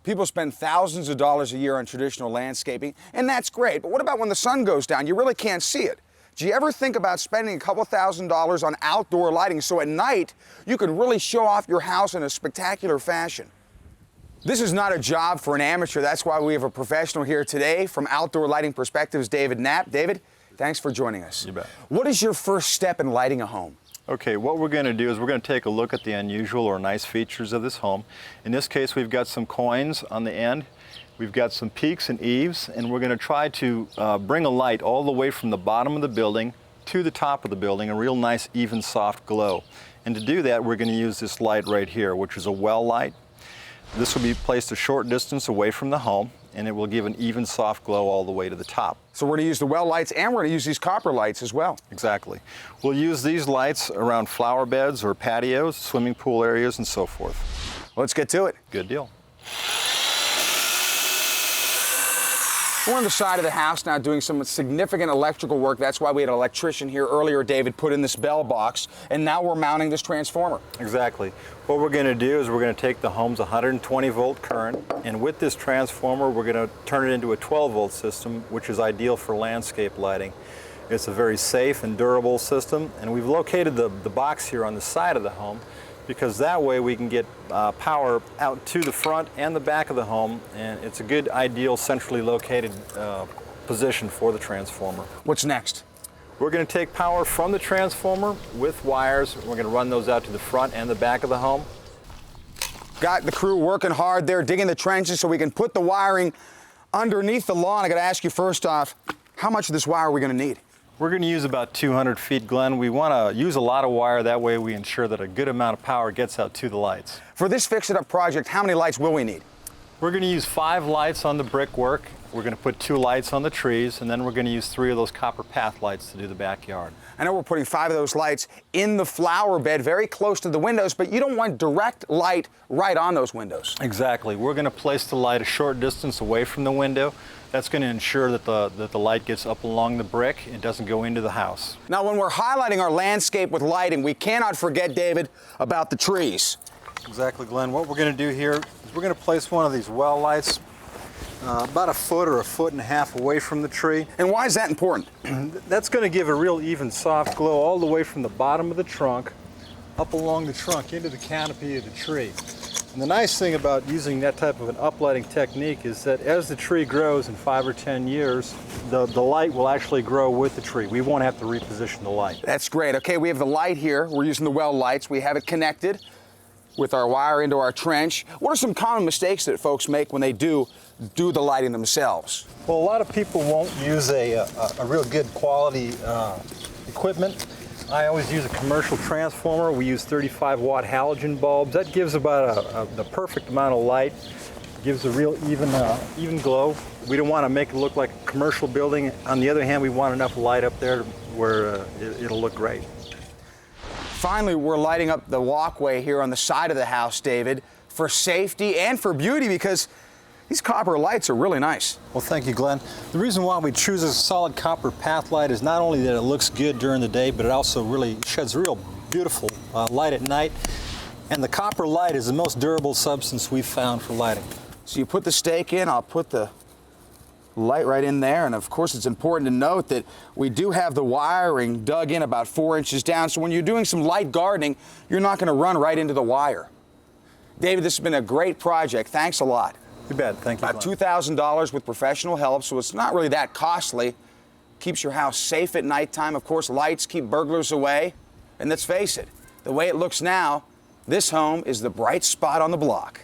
People spend thousands of dollars a year on traditional landscaping, and that's great. But what about when the sun goes down? You really can't see it. Do you ever think about spending a couple $1,000s on outdoor lighting so at night you can really show off your house in a spectacular fashion? This is not a job for an amateur. That's why we have a professional here today from Outdoor Lighting Perspectives, David Knapp. David, thanks for joining us. You bet. What is your first step in lighting a home? Okay, what we're going to do is we're going to take a look at the unusual or nice features of this home. In this case, we've got some coins on the end. We've got some peaks and eaves, and we're going to try to bring a light all the way from the bottom of the building to the top of the building, a real nice, even, soft glow. And to do that, we're going to use this light right here, which is a well light. This will be placed a short distance away from the home, and it will give an even, soft glow all the way to the top. So we're going to use the well lights, and we're going to use these copper lights as well. Exactly. We'll use these lights around flower beds or patios, swimming pool areas, and so forth. Let's get to it. Good deal. We're on the side of the house now doing some significant electrical work. That's why we had an electrician here earlier, David, put in this bell box, and now we're mounting this transformer. Exactly. What we're going to do is we're going to take the home's 120-volt current, and with this transformer, we're going to turn it into a 12-volt system, which is ideal for landscape lighting. It's a very safe and durable system, and we've located the box here on the side of the home because that way we can get power out to the front and the back of the home, and it's a good, ideal, centrally located position for the transformer. What's next? We're going to take power from the transformer with wires. We're going to run those out to the front and the back of the home. Got the crew working hard there, digging the trenches so we can put the wiring underneath the lawn. I got to ask you first off, how much of this wire are we going to need? We're going to use about 200 feet, Glenn. We want to use a lot of wire. That way we ensure that a good amount of power gets out to the lights. For this fix-it-up project, how many lights will we need? We're going to use 5 lights on the brickwork. We're going to put 2 lights on the trees, and then we're going to use 3 of those copper path lights to do the backyard. I know we're putting 5 of those lights in the flower bed very close to the windows, but you don't want direct light right on those windows. Exactly. We're going to place the light a short distance away from the window. That's going to ensure that the light gets up along the brick and doesn't go into the house. Now, when we're highlighting our landscape with lighting, we cannot forget, David, about the trees. Exactly, Glenn. What we're going to do here is we're going to place one of these well lights about 1 foot or 1.5 feet away from the tree. And why is that important? That's going to give a real even, soft glow all the way from the bottom of the trunk up along the trunk into the canopy of the tree. And the nice thing about using that type of an uplighting technique is that as the tree grows in 5 or 10 years, the light will actually grow with the tree. We won't have to reposition the light. That's great. Okay, we have the light here. We're using the well lights. We have it connected with our wire into our trench. What are some common mistakes that folks make when they do the lighting themselves? Well, a lot of people won't use a real good quality equipment. I always use a commercial transformer. We use 35-watt halogen bulbs. That gives about the perfect amount of light. It gives a real even glow. We don't want to make it look like a commercial building. On the other hand, we want enough light up there where it'll look great. Finally, we're lighting up the walkway here on the side of the house, David, for safety and for beauty because these copper lights are really nice. Well, thank you, Glenn. The reason why we choose a solid copper path light is not only that it looks good during the day, but it also really sheds real beautiful light at night. And the copper light is the most durable substance we've found for lighting. So you put the stake in, I'll put the light right in there, and of course it's important to note that we do have the wiring dug in about 4 inches down, so when you're doing some light gardening, you're not going to run right into the wire. David, this has been a great project. Thanks a lot. You bet. Thank you. About $2,000 with professional help, so it's not really that costly. Keeps your house safe at nighttime. Of course, lights keep burglars away. And let's face it, the way it looks now, this home is the bright spot on the block.